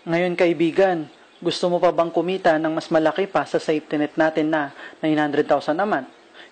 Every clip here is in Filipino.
Ngayon kaibigan, gusto mo pa bang kumita ng mas malaki pa sa safety net natin na 900,000 naman?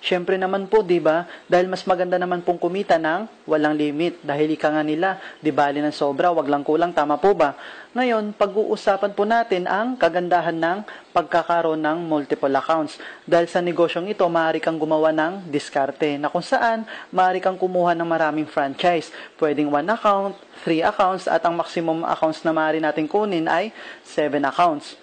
Siyempre naman po, di ba? Dahil mas maganda naman pong kumita ng walang limit. Dahil ika nga nila, di bali ng sobra, wag lang kulang, tama po ba? Ngayon, pag-uusapan po natin ang kagandahan ng pagkakaroon ng multiple accounts. Dahil sa negosyong ito, maaari kang gumawa ng diskarte na kung saan maaari kang kumuha ng maraming franchise. Pwedeng 1 account, 3 accounts, at ang maximum accounts na maaari natin kunin ay 7 accounts.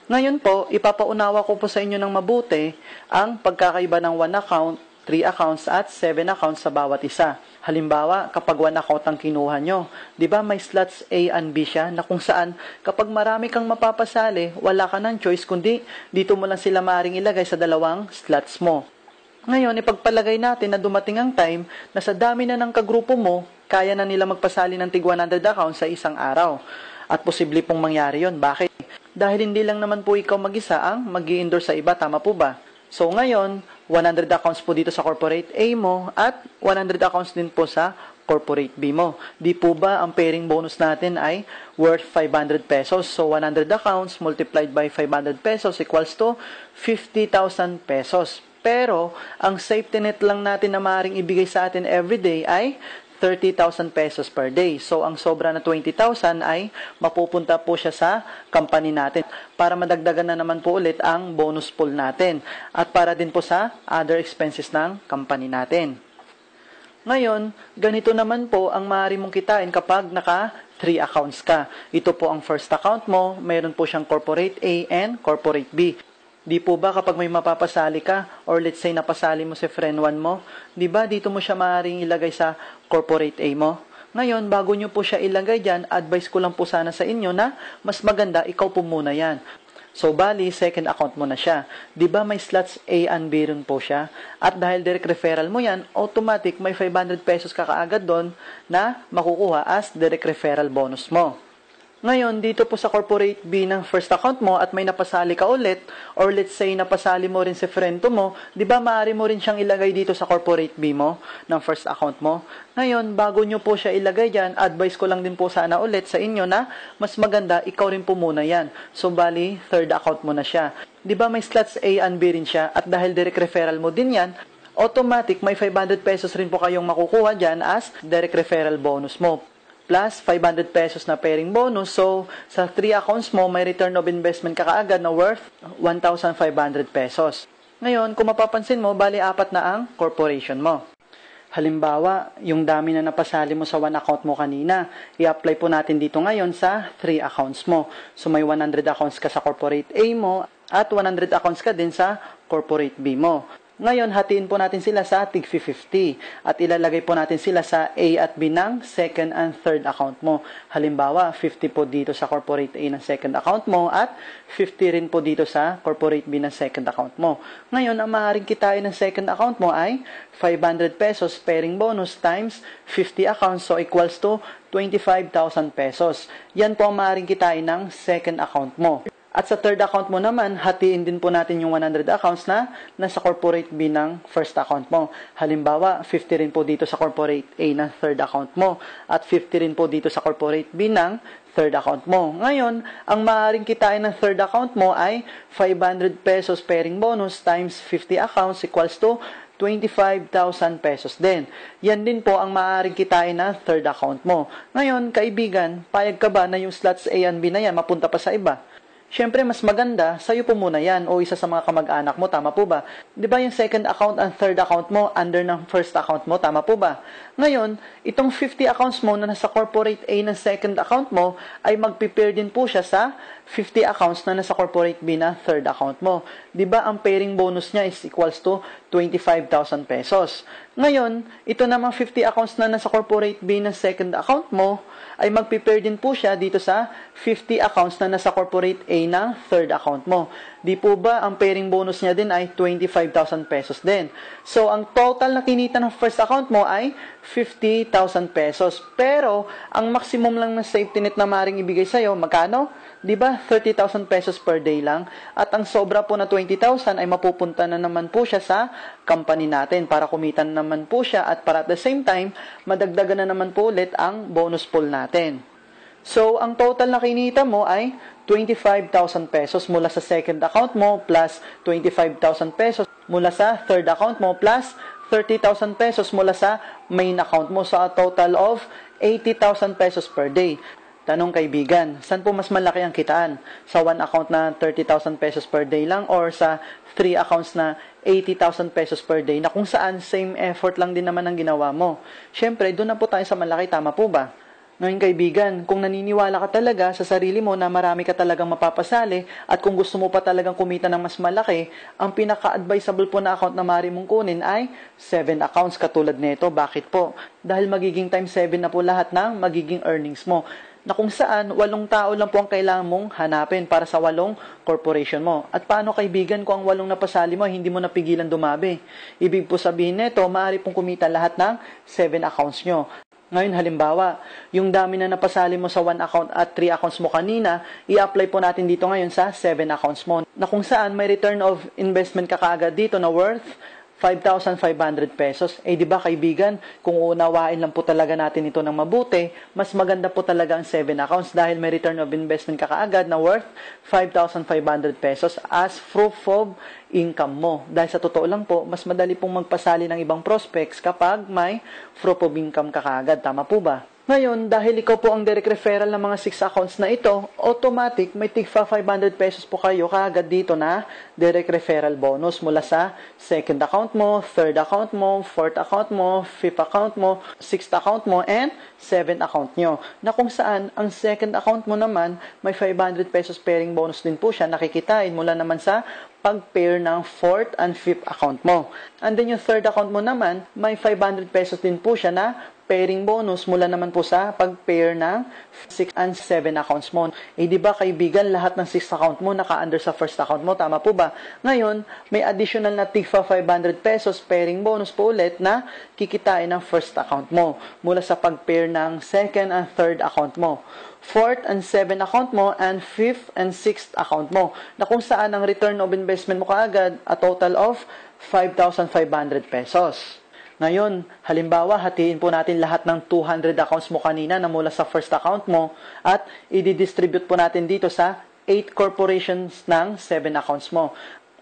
Ngayon po, ipapaunawa ko po sa inyo ng mabuti ang pagkakaiba ng 1 account, 3 accounts at 7 accounts sa bawat isa. Halimbawa, kapag 1 account ang kinuha nyo, di ba may slots A and B siya na kung saan kapag marami kang mapapasali, wala ka ng choice kundi dito mo lang sila maaaring ilagay sa dalawang slots mo. Ngayon, ipagpalagay natin na dumating ang time na sa dami na ng kagrupo mo, kaya na nila magpasali ng tig 100 accounts sa isang araw. At posible pong mangyari yon. Bakit? Dahil hindi lang naman po ikaw mag-isa ang mag-i-endorse sa iba, tama po ba? So ngayon, 100 accounts po dito sa corporate A mo at 100 accounts din po sa corporate B mo. Di po ba ang pairing bonus natin ay worth 500 pesos? So 100 accounts multiplied by 500 pesos equals to 50,000 pesos. Pero, ang safety net lang natin na maaaring ibigay sa atin everyday ay 30,000 pesos per day. So, ang sobra na 20,000 ay mapupunta po siya sa company natin para madagdagan na naman po ulit ang bonus pool natin at para din po sa other expenses ng company natin. Ngayon, ganito naman po ang maaari mong kitain kapag naka 3 accounts ka. Ito po ang first account mo, mayroon po siyang corporate A and corporate B. Di po ba kapag may mapapasali ka or let's say napasali mo si friend 1 mo, di ba dito mo siya maaaring ilagay sa corporate A mo? Ngayon, bago nyo po siya ilagay dyan, advice ko lang po sana sa inyo na mas maganda ikaw po muna yan. So, bali, second account mo na siya. Di ba may slots A and B rin po siya? At dahil direct referral mo yan, automatic may 500 pesos ka kaagad doon na makukuha as direct referral bonus mo. Ngayon, dito po sa corporate B ng first account mo at may napasali ka ulit, or let's say napasali mo rin si friend mo, di ba maaari mo rin siyang ilagay dito sa corporate B mo ng first account mo? Ngayon, bago nyo po siya ilagay dyan, advice ko lang din po sana ulit sa inyo na mas maganda, ikaw rin po muna yan. So, bali, third account mo na siya. Di ba may slots A and B rin siya at dahil direct referral mo din yan, automatic may 500 pesos rin po kayong makukuha dyan as direct referral bonus mo. Plus 500 pesos na pairing bonus. So, sa 3 accounts mo, may return of investment ka kaagad na worth 1,500 pesos. Ngayon, kung mapapansin mo, bali 4 na ang corporation mo. Halimbawa, yung dami na napasali mo sa 1 account mo kanina, i-apply po natin dito ngayon sa 3 accounts mo. So, may 100 accounts ka sa corporate A mo at 100 accounts ka din sa corporate B mo. Ngayon, hatiin po natin sila sa tig 50 at ilalagay po natin sila sa A at B ng second and third account mo. Halimbawa, 50 po dito sa corporate A ng second account mo at 50 rin po dito sa corporate B ng second account mo. Ngayon, ang maaaring kitain ng second account mo ay 500 pesos pairing bonus times 50 accounts, so equals to 25,000 pesos. Yan po ang maaaring kitain ng second account mo. At sa third account mo naman, hatiin din po natin yung 100 accounts na nasa corporate B ng first account mo. Halimbawa, 50 rin po dito sa corporate A ng third account mo at 50 rin po dito sa corporate B ng third account mo. Ngayon, ang maaaring kitain ng third account mo ay 500 pesos pairing bonus times 50 accounts equals to 25,000 pesos din. Yan din po ang maaaring kitain na third account mo. Ngayon, kaibigan, payag ka ba na yung slots A and B na yan mapunta pa sa iba? Siyempre, mas maganda, sa'yo po muna yan o isa sa mga kamag-anak mo, tama po ba? Di ba yung second account and third account mo under ng first account mo, tama po ba? Ngayon, itong 50 accounts mo na nasa corporate A ng second account mo ay magpipair din po siya sa 50 accounts na nasa corporate B na third account mo. Di ba ang pairing bonus niya is equals to 25,000 pesos. Ngayon, ito namang 50 accounts na nasa corporate B ng second account mo ay magpipair din po siya dito sa 50 accounts na nasa corporate A ng third account mo. Di po ba ang pairing bonus niya din ay 25,000 pesos din. So, ang total na kinita ng first account mo ay 50,000 pesos. Pero, ang maximum lang ng safety net na maaaring ibigay sa'yo, magkano? Di ba 30,000 pesos per day lang? At ang sobra po na 20,000 ay mapupunta na naman po siya sa company natin para kumita na naman po siya at para at the same time, madagdagan na naman po ulit ang bonus pool natin. So, ang total na kinita mo ay 25,000 pesos mula sa second account mo plus 25,000 pesos mula sa third account mo plus 30,000 pesos mula sa main account mo. So, a total of 80,000 pesos per day. Tanong kaibigan, saan po mas malaki ang kitaan? Sa one account na 30,000 pesos per day lang or sa 3 accounts na 80,000 pesos per day na kung saan same effort lang din naman ang ginawa mo? Siyempre, doon na po tayo sa malaki, tama po ba? Ngayon kaibigan, kung naniniwala ka talaga sa sarili mo na marami ka talagang mapapasali at kung gusto mo pa talagang kumita ng mas malaki, ang pinaka-advisable po na account na maaari mong kunin ay 7 accounts katulad nito. Bakit po? Dahil magiging times 7 na po lahat ng magiging earnings mo, na kung saan 8 tao lang po ang kailangan mong hanapin para sa 8 corporation mo. At paano kaibigan kung ang 8 napasali mo hindi mo napigilan dumabi? Ibig po sabihin nito, maaari pong kumita lahat ng 7 accounts nyo. Ngayon, halimbawa, yung dami na napasali mo sa 1 account at 3 accounts mo kanina, i-apply po natin dito ngayon sa 7 accounts mo, na kung saan may return of investment ka kaagad dito na worth 5,500 pesos. Eh, di ba kaibigan, kung uunawain lang po talaga natin ito ng mabuti, mas maganda po talaga ang 7 accounts dahil may return of investment ka kaagad na worth 5,500 pesos as proof of income mo. Dahil sa totoo lang po, mas madali pong magpasali ng ibang prospects kapag may proof of income ka kaagad. Tama po ba? Ngayon, dahil ikaw po ang direct referral ng mga 6 accounts na ito, automatic may tigpa 500 pesos po kayo kaagad dito na direct referral bonus mula sa second account mo, third account mo, fourth account mo, fifth account mo, sixth account mo, and seventh account nyo. Na kung saan, ang second account mo naman, may 500 pesos pairing bonus din po siya, nakikitain mula naman sa pag-pair ng fourth and fifth account mo. And then yung third account mo naman, may 500 pesos din po siya na pairing bonus mula naman po sa pag-pair ng 6 and 7 accounts mo. Eh, di ba kaibigan, lahat ng 6 account mo naka-under sa first account mo, tama po ba? Ngayon, may additional na tigpa 500 pesos pairing bonus po ulit na kikitain ng first account mo mula sa pag-pair ng second and third account mo, fourth and seventh account mo, and fifth and sixth account mo, na kung saan ang return of investment mo kaagad a total of 5,500 pesos. Ngayon, halimbawa, hatiin po natin lahat ng 200 accounts mo kanina na mula sa first account mo at i-distribute po natin dito sa 8 corporations ng 7 accounts mo.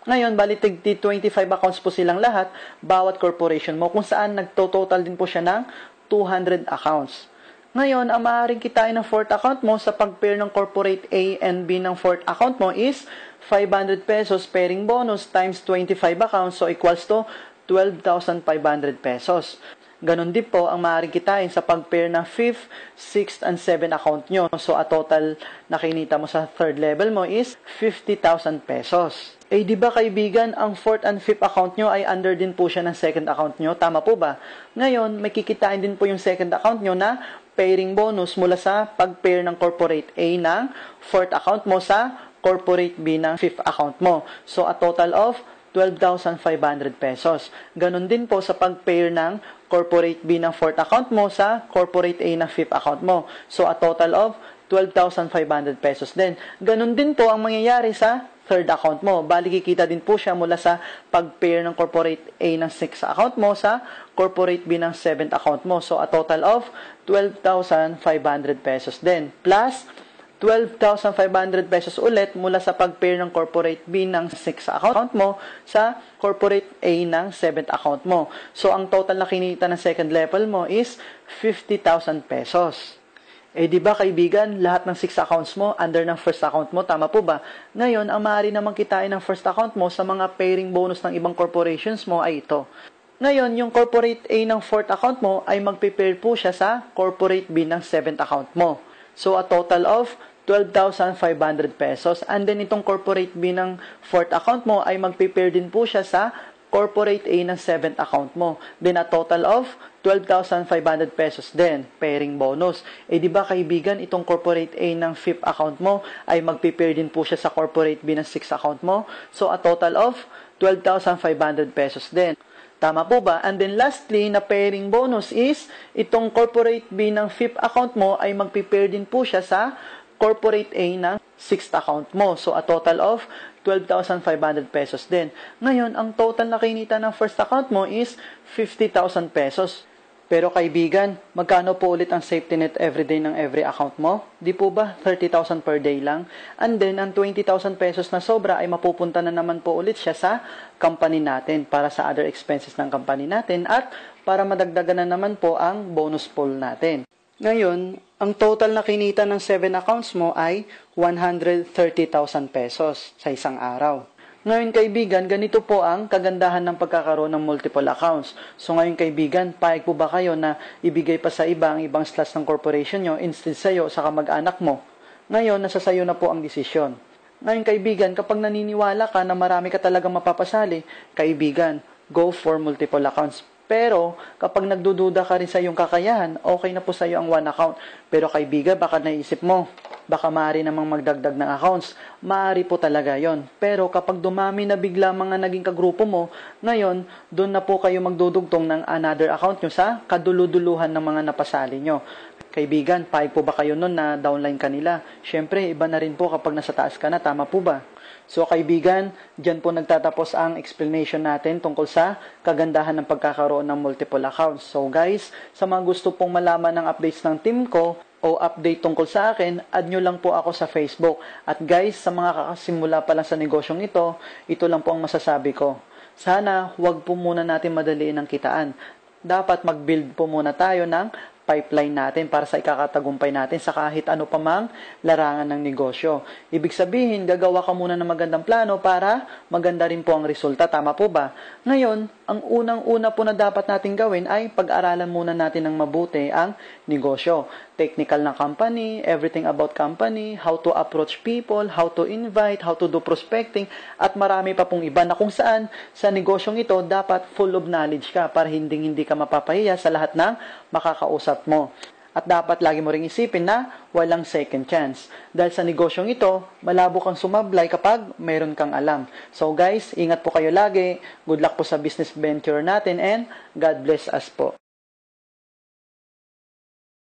Ngayon, bali 25 accounts po silang lahat, bawat corporation mo, kung saan nagtototal din po siya ng 200 accounts. Ngayon, ang maaaring kitain ng fourth account mo sa pag-pair ng corporate A and B ng fourth account mo is 500 pesos pairing bonus times 25 accounts, so equals to 12,500 pesos. Ganon din po ang maaaring kitain sa pag-pair ng 5th, 6th, and 7th account nyo. So, a total na kinita mo sa third level mo is 50,000 pesos. Eh, di ba kaibigan, ang 4th and 5th account nyo ay under din po siya ng second account nyo? Tama po ba? Ngayon, may kikitain din po yung second account nyo na pairing bonus mula sa pag-pair ng corporate A ng 4th account mo sa corporate B ng 5th account mo. So, a total of 12,500 pesos. Ganon din po sa pag-pair ng corporate B ng 4th account mo sa corporate A ng 5th account mo. So, a total of 12,500 pesos din. Ganon din po ang mangyayari sa third account mo. Bali, kikita din po siya mula sa pag-pair ng corporate A ng 6th account mo sa corporate B ng 7th account mo. So, a total of 12,500 pesos din. Plus, 12,500 pesos ulit mula sa pag-pair ng corporate B ng 6th account mo sa corporate A ng 7th account mo. So, ang total na kinita ng second level mo is 50,000 pesos. Eh, di ba kaibigan, lahat ng 6 accounts mo under ng first account mo, tama po ba? Ngayon, ang maaari namang kitain ng first account mo sa mga pairing bonus ng ibang corporations mo ay ito. Ngayon, yung corporate A ng 4th account mo ay magpe-pair po siya sa corporate B ng 7th account mo. So, a total of 12,500 pesos. And then, itong corporate B ng 4th account mo ay magpe-pair din po siya sa corporate A ng 7th account mo. Then, a total of 12,500 pesos din, pairing bonus. Eh, di ba kaibigan, itong corporate A ng 5th account mo ay magpe-pair din po siya sa corporate B ng 6th account mo. So, a total of 12,500 pesos din. Tama po ba? And then lastly, na pairing bonus is, itong corporate B ng 5th account mo ay magpe-pair din po siya sa corporate A ng 6th account mo. So, a total of 12,500 pesos din. Ngayon, ang total na kinita ng first account mo is 50,000 pesos. Pero kaibigan, magkano po ulit ang safety net everyday ng every account mo? Di po ba 30,000 per day lang? And then, ang 20,000 pesos na sobra ay mapupunta na naman po ulit siya sa company natin para sa other expenses ng company natin at para madagdagan na naman po ang bonus pool natin. Ngayon, ang total na kinita ng 7 accounts mo ay 130,000 pesos sa isang araw. Ngayon kaibigan, ganito po ang kagandahan ng pagkakaroon ng multiple accounts. So ngayon kaibigan, payag po ba kayo na ibigay pa sa iba ang ibang slash ng corporation nyo instead sa'yo sa kamag-anak mo? Ngayon, nasa sayo na po ang desisyon. Ngayon kaibigan, kapag naniniwala ka na marami ka talagang mapapasali, kaibigan, go for multiple accounts. Pero, kapag nagdududa ka rin sa iyong kakayahan, okay na po sa iyo ang one account. Pero kaibigan, baka naisip mo, baka maaari namang magdagdag ng accounts. Maaari po talaga yon. Pero kapag dumami na bigla mga naging kagrupo mo, ngayon, doon na po kayo magdudugtong ng another account nyo sa kaduluduluhan ng mga napasali nyo. Kaibigan, paig po ba kayo nun na downline kanila? Siyempre, iba na rin po kapag nasa taas ka na, tama po ba? So kaibigan, dyan po nagtatapos ang explanation natin tungkol sa kagandahan ng pagkakaroon ng multiple accounts. So guys, sa mga gusto pong malaman ng updates ng team ko o update tungkol sa akin, add nyo lang po ako sa Facebook. At guys, sa mga kakasimula pa lang sa negosyong ito lang po ang masasabi ko. Sana huwag po muna natin madaliin ang kitaan. Dapat mag-build po muna tayo ng pipeline natin para sa ikakatagumpay natin sa kahit ano pa mang larangan ng negosyo. Ibig sabihin, gagawa ka muna ng magandang plano para maganda rin po ang resulta. Tama po ba? Ngayon, ang unang-una po na dapat natin gawin ay pag-aralan muna natin ng mabuti ang negosyo. Technical ng company, everything about company, how to approach people, how to invite, how to do prospecting, at marami pa pong iba na kung saan sa negosyong ito dapat full of knowledge ka para hindi ka mapapahiya sa lahat ng makakausap mo. At dapat lagi mo ring isipin na walang second chance. Dahil sa negosyong ito, malabo kang sumablay kapag mayroon kang alam. So guys, ingat po kayo lagi. Good luck po sa business venture natin and God bless us po.